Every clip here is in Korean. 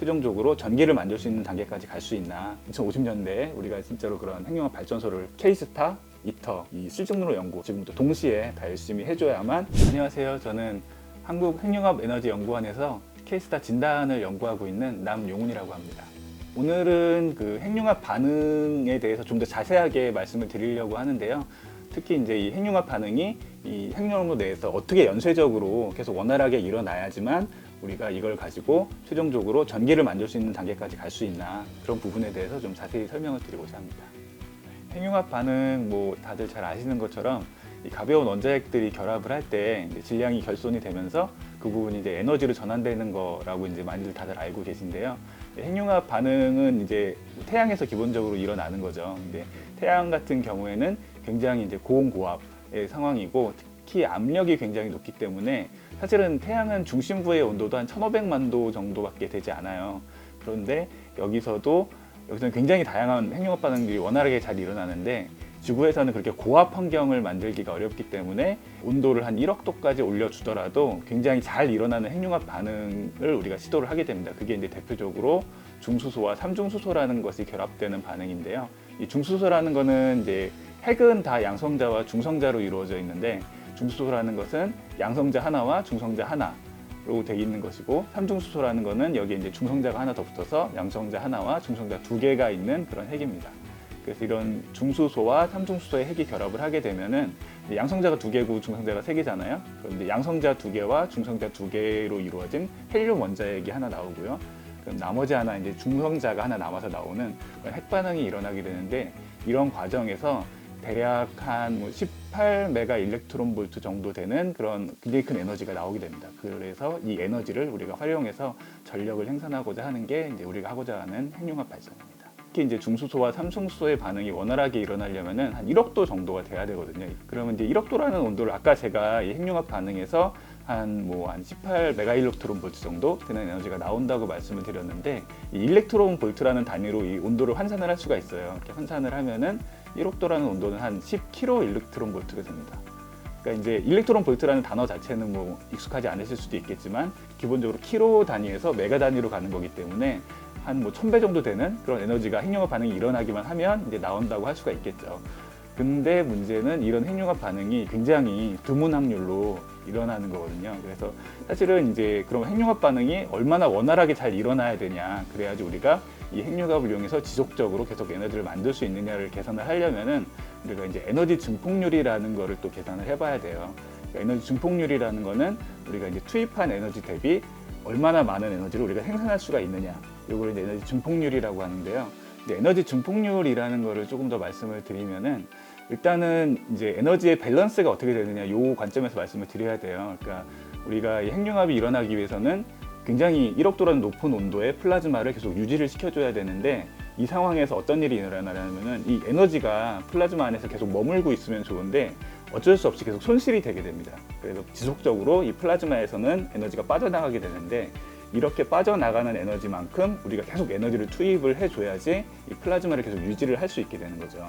최종적으로 전기를 만들 수 있는 단계까지 갈 수 있나. 2050년대에 우리가 진짜로 그런 핵융합 발전소를 K스타, 이터, 이 실증로 연구 지금부터 동시에 다 열심히 해줘야만. 안녕하세요. 저는 한국핵융합에너지연구원에서 K스타 진단을 연구하고 있는 남용훈이라고 합니다. 오늘은 그 핵융합 반응에 대해서 좀 더 자세하게 말씀을 드리려고 하는데요. 특히 이제 이 핵융합 반응이 이 핵융합로 내에서 어떻게 연쇄적으로 계속 원활하게 일어나야지만 우리가 이걸 가지고 최종적으로 전기를 만들 수 있는 단계까지 갈 수 있나, 그런 부분에 대해서 좀 자세히 설명을 드리고자 합니다. 핵융합 반응 뭐 다들 잘 아시는 것처럼 이 가벼운 원자핵들이 결합을 할 때 질량이 결손이 되면서 그 부분이 이제 에너지로 전환되는 거라고 이제 많이들 다들 알고 계신데요. 핵융합 반응은 이제 태양에서 기본적으로 일어나는 거죠. 근데 태양 같은 경우에는 굉장히 이제 고온고압의 상황이고, 특히 압력이 굉장히 높기 때문에 사실은 태양은 중심부의 온도도 한 1500만 도 정도밖에 되지 않아요. 그런데 여기서는 굉장히 다양한 핵융합 반응들이 원활하게 잘 일어나는데, 지구에서는 그렇게 고압 환경을 만들기가 어렵기 때문에 온도를 한 1억 도까지 올려주더라도 굉장히 잘 일어나는 핵융합 반응을 우리가 시도를 하게 됩니다. 그게 이제 대표적으로 중수소와 삼중수소라는 것이 결합되는 반응인데요. 이 중수소라는 거는 이제 핵은 다 양성자와 중성자로 이루어져 있는데, 중수소라는 것은 양성자 하나와 중성자 하나로 되어 있는 것이고, 삼중수소라는 것은 여기에 이제 중성자가 하나 더 붙어서 양성자 하나와 중성자 두 개가 있는 그런 핵입니다. 그래서 이런 중수소와 삼중수소의 핵이 결합을 하게 되면은 양성자가 두 개고 중성자가 세 개잖아요. 그런데 양성자 두 개와 중성자 두 개로 이루어진 헬륨 원자핵이 하나 나오고요. 그럼 나머지 하나 이제 중성자가 하나 남아서 나오는 핵 반응이 일어나게 되는데, 이런 과정에서 대략 한 18메가 일렉트론 볼트 정도 되는 그런 굉장히 큰 에너지가 나오게 됩니다. 그래서 이 에너지를 우리가 활용해서 전력을 생산하고자 하는 게 이제 우리가 하고자 하는 핵융합 발전입니다. 특히 이제 중수소와 삼중수소의 반응이 원활하게 일어나려면은 한 1억 도 정도가 돼야 되거든요. 그러면 이제 1억 도라는 온도를 아까 제가 이 핵융합 반응에서 한 18메가 일렉트론 볼트 정도 되는 에너지가 나온다고 말씀을 드렸는데, 이 일렉트론 볼트라는 단위로 이 온도를 환산을 할 수가 있어요. 이렇게 환산을 하면은 1억 도라는 온도는 한 10kg 일렉트론 볼트가 됩니다. 그러니까 이제 일렉트론 볼트라는 단어 자체는 뭐 익숙하지 않으실 수도 있겠지만, 기본적으로 킬로 단위에서 메가 단위로 가는 거기 때문에 한 1000배 정도 되는 그런 에너지가 핵융합 반응이 일어나기만 하면 이제 나온다고 할 수가 있겠죠. 근데 문제는 이런 핵융합 반응이 굉장히 드문 확률로 일어나는 거거든요. 그래서 사실은 이제 그런 핵융합 반응이 얼마나 원활하게 잘 일어나야 되냐, 그래야지 우리가 이 핵융합을 이용해서 지속적으로 계속 에너지를 만들 수 있느냐를 계산을 하려면은 우리가 이제 에너지 증폭률이라는 거를 또 계산을 해봐야 돼요. 그러니까 에너지 증폭률이라는 거는 우리가 이제 투입한 에너지 대비 얼마나 많은 에너지를 우리가 생산할 수가 있느냐, 이걸 이제 에너지 증폭률이라고 하는데요. 근데 에너지 증폭률이라는 거를 조금 더 말씀을 드리면은, 일단은 이제 에너지의 밸런스가 어떻게 되느냐, 이 관점에서 말씀을 드려야 돼요. 그러니까 우리가 이 핵융합이 일어나기 위해서는 굉장히 1억 도라는 높은 온도의 플라즈마를 계속 유지를 시켜줘야 되는데, 이 상황에서 어떤 일이 일어나냐면은 이 에너지가 플라즈마 안에서 계속 머물고 있으면 좋은데 어쩔 수 없이 계속 손실이 되게 됩니다. 그래서 지속적으로 이 플라즈마에서는 에너지가 빠져나가게 되는데, 이렇게 빠져나가는 에너지만큼 우리가 계속 에너지를 투입을 해줘야지 이 플라즈마를 계속 유지를 할 수 있게 되는 거죠.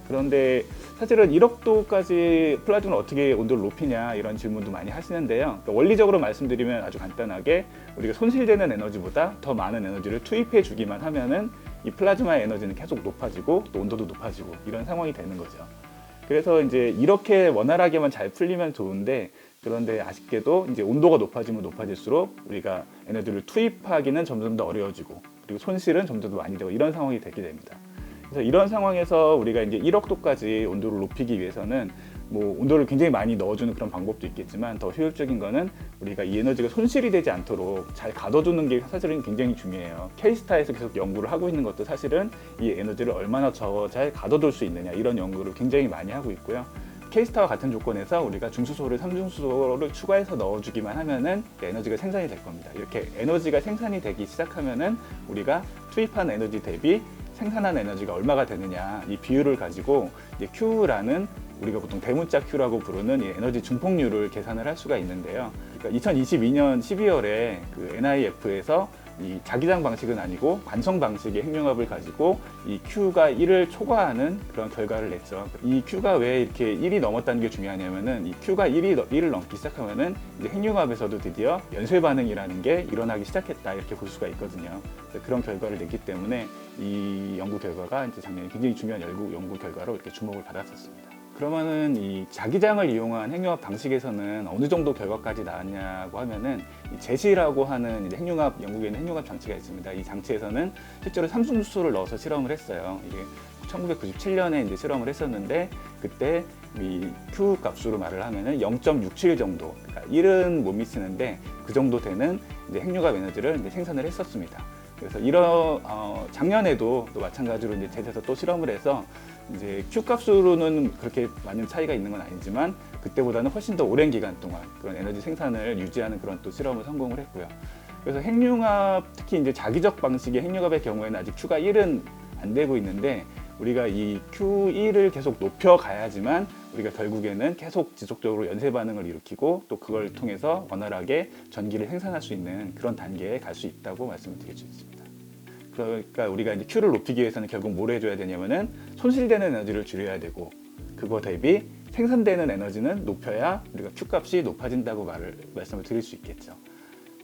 그런데 사실은 1억 도까지 플라즈마를 어떻게 온도를 높이냐, 이런 질문도 많이 하시는데요. 그러니까 원리적으로 말씀드리면 아주 간단하게 우리가 손실되는 에너지보다 더 많은 에너지를 투입해 주기만 하면은 이 플라즈마의 에너지는 계속 높아지고 또 온도도 높아지고 이런 상황이 되는 거죠. 그래서 이제 이렇게 원활하게만 잘 풀리면 좋은데, 그런데 아쉽게도 이제 온도가 높아지면 높아질수록 우리가 에너지를 투입하기는 점점 더 어려워지고, 그리고 손실은 점점 더 많이 되고, 이런 상황이 되게 됩니다. 그래서 이런 상황에서 우리가 이제 1억 도까지 온도를 높이기 위해서는 뭐 온도를 굉장히 많이 넣어주는 그런 방법도 있겠지만, 더 효율적인 거는 우리가 이 에너지가 손실이 되지 않도록 잘 가둬두는 게 사실은 굉장히 중요해요. K스타에서 계속 연구를 하고 있는 것도 사실은 이 에너지를 얼마나 잘 가둬둘 수 있느냐, 이런 연구를 굉장히 많이 하고 있고요. K스타와 같은 조건에서 우리가 중수소를 삼중수소를 추가해서 넣어주기만 하면은 에너지가 생산이 될 겁니다. 이렇게 에너지가 생산이 되기 시작하면은 우리가 투입한 에너지 대비 생산한 에너지가 얼마가 되느냐, 이 비율을 가지고 이제 Q라는, 우리가 보통 대문자 Q라고 부르는 이 에너지 증폭률을 계산을 할 수가 있는데요. 그러니까 2022년 12월에 그 NIF에서 이 자기장 방식은 아니고 관성 방식의 핵융합을 가지고 이 Q가 1을 초과하는 그런 결과를 냈죠. 이 Q가 왜 이렇게 1이 넘었다는 게 중요하냐면은 이 Q가 1을 넘기 시작하면은 이제 핵융합에서도 드디어 연쇄 반응이라는 게 일어나기 시작했다 이렇게 볼 수가 있거든요. 그런 결과를 냈기 때문에 이 연구 결과가 이제 작년에 굉장히 중요한 연구 결과로 이렇게 주목을 받았었습니다. 그러면은 이 자기장을 이용한 핵융합 방식에서는 어느 정도 결과까지 나왔냐고 하면은 이 제시라고 하는 이제 핵융합 영국에는 핵융합 장치가 있습니다. 이 장치에서는 실제로 삼중수소를 넣어서 실험을 했어요. 이게 1997년에 이제 실험을 했었는데 그때 이 Q 값으로 말을 하면은 0.67 정도, 그러니까 1은 못 미치는데 그 정도 되는 이제 핵융합 에너지를 이제 생산을 했었습니다. 그래서 작년에도 또 마찬가지로 이제 제시에서 또 실험을 해서 이제 Q 값으로는 그렇게 많은 차이가 있는 건 아니지만 그때보다는 훨씬 더 오랜 기간 동안 그런 에너지 생산을 유지하는 그런 또 실험을 성공을 했고요. 그래서 핵융합, 특히 이제 자기적 방식의 핵융합의 경우에는 아직 Q가 1은 안 되고 있는데 우리가 이 Q1을 계속 높여가야지만 우리가 결국에는 계속 지속적으로 연쇄 반응을 일으키고 또 그걸 통해서 원활하게 전기를 생산할 수 있는 그런 단계에 갈 수 있다고 말씀을 드릴 수 있습니다. 그러니까 우리가 이제 Q를 높이기 위해서는 결국 뭘 해줘야 되냐면은 손실되는 에너지를 줄여야 되고 그거 대비 생산되는 에너지는 높여야 우리가 Q 값이 높아진다고 말씀을 드릴 수 있겠죠.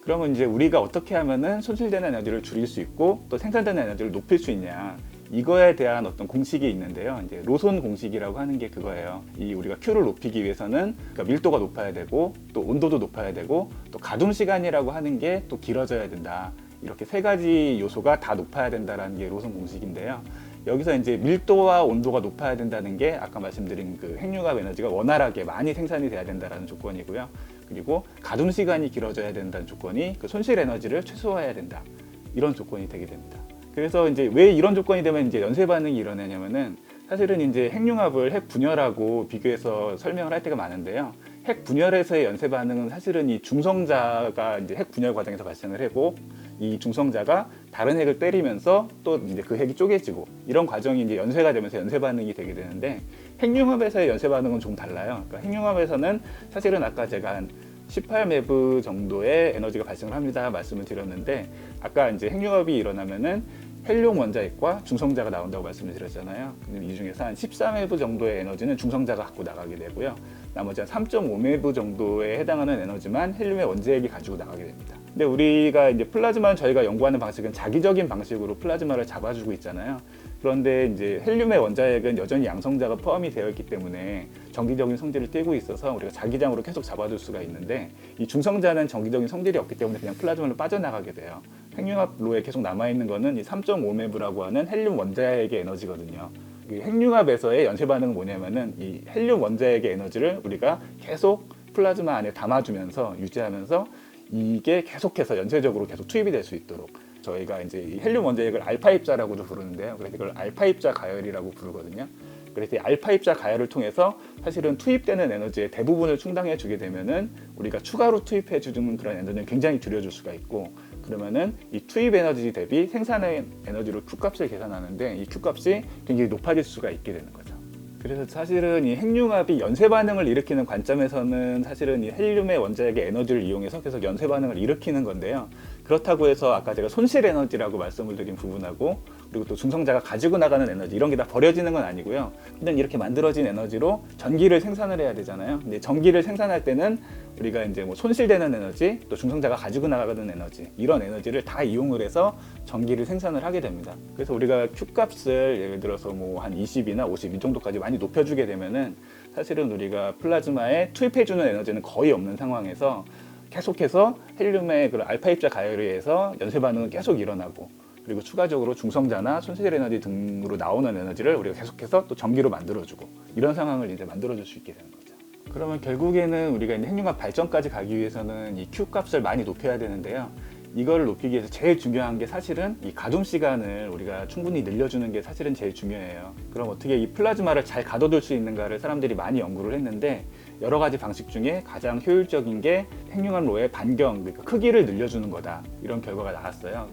그러면 이제 우리가 어떻게 하면은 손실되는 에너지를 줄일 수 있고 또 생산되는 에너지를 높일 수 있냐, 이거에 대한 어떤 공식이 있는데요. 이제 로손 공식이라고 하는 게 그거예요. 이 우리가 Q를 높이기 위해서는 그러니까 밀도가 높아야 되고 또 온도도 높아야 되고 또 가동 시간이라고 하는 게 또 길어져야 된다. 이렇게 세 가지 요소가 다 높아야 된다라는 게 로손 공식인데요. 여기서 이제 밀도와 온도가 높아야 된다는 게 아까 말씀드린 그 핵융합 에너지가 원활하게 많이 생산이 돼야 된다는 조건이고요. 그리고 가동 시간이 길어져야 된다는 조건이 그 손실 에너지를 최소화해야 된다. 이런 조건이 되게 됩니다. 그래서 이제 왜 이런 조건이 되면 이제 연쇄 반응이 일어나냐면은 사실은 이제 핵융합을 핵 분열하고 비교해서 설명을 할 때가 많은데요. 핵 분열에서의 연쇄 반응은 사실은 이 중성자가 이제 핵 분열 과정에서 발생을 하고 이 중성자가 다른 핵을 때리면서 또 이제 그 핵이 쪼개지고 이런 과정이 이제 연쇄가 되면서 연쇄 반응이 되게 되는데 핵융합에서의 연쇄 반응은 좀 달라요. 그러니까 핵융합에서는 사실은 아까 제가 한 18메브 정도의 에너지가 발생을 합니다 말씀을 드렸는데 아까 이제 핵융합이 일어나면은 헬륨 원자핵과 중성자가 나온다고 말씀을 드렸잖아요. 이 중에서 한 14메브 정도의 에너지는 중성자가 갖고 나가게 되고요. 나머지 한 3.5메브 정도에 해당하는 에너지만 헬륨의 원자핵이 가지고 나가게 됩니다. 근데 우리가 이제 플라즈마는 저희가 연구하는 방식은 자기적인 방식으로 플라즈마를 잡아주고 있잖아요. 그런데 이제 헬륨의 원자핵은 여전히 양성자가 포함이 되어 있기 때문에 정기적인 성질을 띠고 있어서 우리가 자기장으로 계속 잡아줄 수가 있는데 이 중성자는 정기적인 성질이 없기 때문에 그냥 플라즈마로 빠져나가게 돼요. 핵융합로에 계속 남아있는 거는 이 3.5메브라고 하는 헬륨 원자핵의 에너지거든요. 이 핵융합에서의 연쇄 반응은 뭐냐면은 이 헬륨 원자핵의 에너지를 우리가 계속 플라즈마 안에 담아주면서 유지하면서 이게 계속해서 연쇄적으로 계속 투입이 될 수 있도록 저희가 이제 이 헬륨 원자핵을 알파 입자라고도 부르는데요. 그래서 이걸 알파 입자 가열이라고 부르거든요. 그래서 이 알파 입자 가열을 통해서 사실은 투입되는 에너지의 대부분을 충당해 주게 되면은 우리가 추가로 투입해 주는 그런 에너지는 굉장히 줄여줄 수가 있고 그러면은 이 투입 에너지 대비 생산의 에너지로 Q 값을 계산하는데 이 Q 값이 굉장히 높아질 수가 있게 되는 거죠. 그래서 사실은 이 핵융합이 연쇄 반응을 일으키는 관점에서는 사실은 이 헬륨의 원자핵의 에너지를 이용해서 계속 연쇄 반응을 일으키는 건데요. 그렇다고 해서 아까 제가 손실 에너지라고 말씀을 드린 부분하고 그리고 또 중성자가 가지고 나가는 에너지 이런 게 다 버려지는 건 아니고요. 그냥 이렇게 만들어진 에너지로 전기를 생산을 해야 되잖아요. 근데 전기를 생산할 때는 우리가 이제 뭐 손실되는 에너지 또 중성자가 가지고 나가는 에너지 이런 에너지를 다 이용을 해서 전기를 생산을 하게 됩니다. 그래서 우리가 Q 값을 예를 들어서 뭐 한 20이나 50 이 정도까지 많이 높여주게 되면은 사실은 우리가 플라즈마에 투입해주는 에너지는 거의 없는 상황에서 계속해서 헬륨의 그 알파 입자 가열에 의해서 연쇄 반응은 계속 일어나고 그리고 추가적으로 중성자나 손실 에너지 등으로 나오는 에너지를 우리가 계속해서 또 전기로 만들어주고 이런 상황을 이제 만들어줄 수 있게 되는 거죠. 그러면 결국에는 우리가 이제 핵융합 발전까지 가기 위해서는 이 Q 값을 많이 높여야 되는데요. 이거를 높이기 위해서 제일 중요한 게 사실은 이 가동 시간을 우리가 충분히 늘려주는 게 사실은 제일 중요해요. 그럼 어떻게 이 플라즈마를 잘 가둬둘 수 있는가를 사람들이 많이 연구를 했는데 여러 가지 방식 중에 가장 효율적인 게 핵융합로의 반경, 그러니까 크기를 늘려주는 거다. 이런 결과가 나왔어요.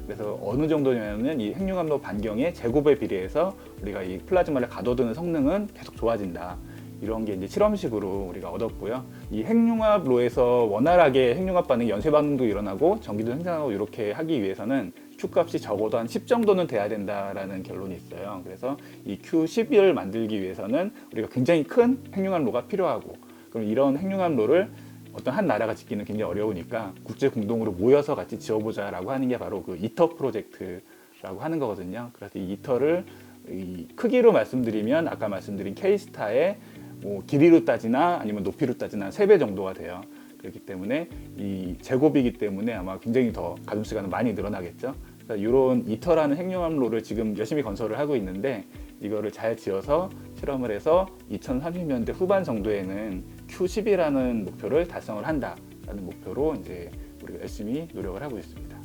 그래서 어느 정도냐면은 이 핵융합로 반경의 제곱에 비례해서 우리가 이 플라즈마를 가둬두는 성능은 계속 좋아진다. 이런 게 이제 실험식으로 우리가 얻었고요. 이 핵융합로에서 원활하게 핵융합 반응, 연쇄 반응도 일어나고 전기도 생산하고 이렇게 하기 위해서는 Q 값이 적어도 한 10 정도는 돼야 된다라는 결론이 있어요. 그래서 이 Q12를 만들기 위해서는 우리가 굉장히 큰 핵융합로가 필요하고, 그럼 이런 핵융합로를 어떤 한 나라가 짓기는 굉장히 어려우니까 국제 공동으로 모여서 같이 지어보자라고 하는 게 바로 그 이터 프로젝트라고 하는 거거든요. 그래서 이 이터를 이 크기로 말씀드리면 아까 말씀드린 K스타의 뭐 길이로 따지나 아니면 높이로 따지나 3배 정도가 돼요. 그렇기 때문에 이 제곱이기 때문에 아마 굉장히 더 가동 시간은 많이 늘어나겠죠. 이런 이터라는 핵융합로를 지금 열심히 건설을 하고 있는데, 이거를 잘 지어서 실험을 해서 2030년대 후반 정도에는 Q10이라는 목표를 달성을 한다라는 목표로 이제 우리가 열심히 노력을 하고 있습니다.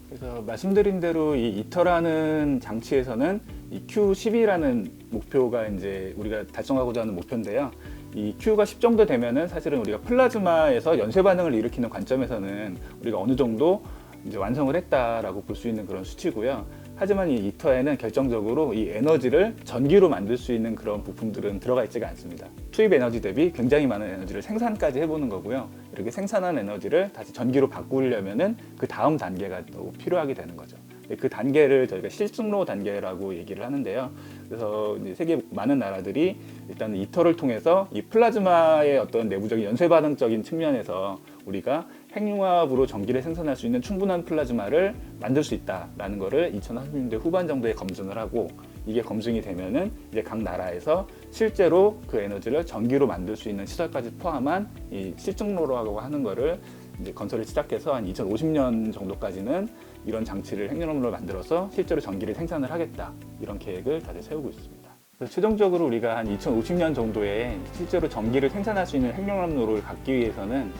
그래서 말씀드린 대로 이 이터라는 장치에서는 이 Q10이라는 목표가 이제 우리가 달성하고자 하는 목표인데요. 이 Q가 10 정도 되면은 사실은 우리가 플라즈마에서 연쇄 반응을 일으키는 관점에서는 우리가 어느 정도 이제 완성을 했다라고 볼 수 있는 그런 수치고요. 하지만 이 이터에는 결정적으로 이 에너지를 전기로 만들 수 있는 그런 부품들은 들어가 있지가 않습니다. 투입 에너지 대비 굉장히 많은 에너지를 생산까지 해보는 거고요. 이렇게 생산한 에너지를 다시 전기로 바꾸려면은 그 다음 단계가 또 필요하게 되는 거죠. 그 단계를 저희가 실증로 단계라고 얘기를 하는데요. 그래서 이제 세계 많은 나라들이 일단 이터를 통해서 이 플라즈마의 어떤 내부적인 연쇄 반응적인 측면에서 우리가 핵융합으로 전기를 생산할 수 있는 충분한 플라즈마를 만들 수 있다라는 거를 2030년대 후반 정도에 검증을 하고, 이게 검증이 되면은 이제 각 나라에서 실제로 그 에너지를 전기로 만들 수 있는 시설까지 포함한 이 실증로라고 하는 거를 이제 건설을 시작해서 한 2050년 정도까지는 이런 장치를 핵융합로를 만들어서 실제로 전기를 생산을 하겠다, 이런 계획을 다들 세우고 있습니다. 그래서 최종적으로 우리가 한 2050년 정도에 실제로 전기를 생산할 수 있는 핵융합로를 갖기 위해서는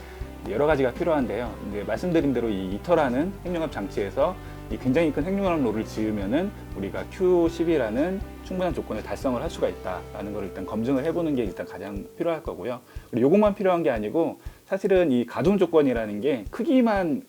여러 가지가 필요한데요. 이제 말씀드린 대로 이 이터라는 핵융합 장치에서 이 굉장히 큰 핵융합로를 지으면은 우리가 Q10이라는 충분한 조건을 달성을 할 수가 있다라는 걸 일단 검증을 해보는 게 일단 가장 필요할 거고요. 그리고 이것만 필요한 게 아니고, 사실은 이 가동 조건이라는 게 크기만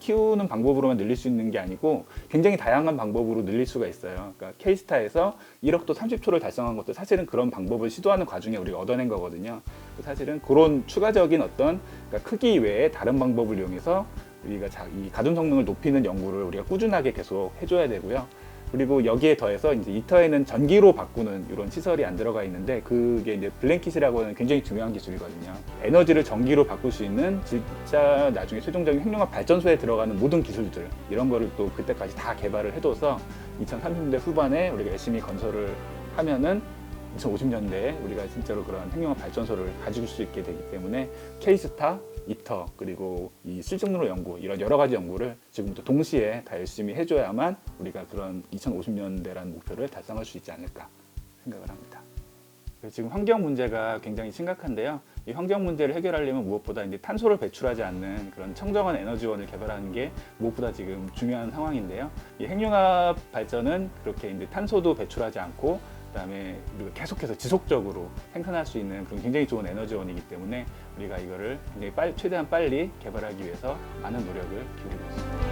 키우는 방법으로만 늘릴 수 있는 게 아니고 굉장히 다양한 방법으로 늘릴 수가 있어요. 그러니까 K스타에서 1억도 30초를 달성한 것도 사실은 그런 방법을 시도하는 과정에 우리가 얻어낸 거거든요. 사실은 그런 추가적인 어떤 그러니까 크기 외에 다른 방법을 이용해서 우리가 이 가동 성능을 높이는 연구를 우리가 꾸준하게 계속 해줘야 되고요. 그리고 여기에 더해서 이제 이터에는 전기로 바꾸는 이런 시설이 안 들어가 있는데, 그게 이제 블랭킷이라고 하는 굉장히 중요한 기술이거든요. 에너지를 전기로 바꿀 수 있는 진짜 나중에 최종적인 핵융합 발전소에 들어가는 모든 기술들, 이런 거를 또 그때까지 다 개발을 해둬서 2030년대 후반에 우리가 열심히 건설을 하면은 2050년대에 우리가 진짜로 그런 핵융합 발전소를 가질 수 있게 되기 때문에 K스타, 이터, 그리고 이 실증로 연구, 이런 여러 가지 연구를 지금부터 동시에 다 열심히 해줘야만 우리가 그런 2050년대라는 목표를 달성할 수 있지 않을까 생각을 합니다. 지금 환경 문제가 굉장히 심각한데요. 이 환경 문제를 해결하려면 무엇보다 이제 탄소를 배출하지 않는 그런 청정한 에너지원을 개발하는 게 무엇보다 지금 중요한 상황인데요. 이 핵융합 발전은 그렇게 이제 탄소도 배출하지 않고, 그다음에 우리가 계속해서 지속적으로 생산할 수 있는 그런 굉장히 좋은 에너지원이기 때문에 우리가 이거를 굉장히 최대한 빨리 개발하기 위해서 많은 노력을 기울이고 있습니다.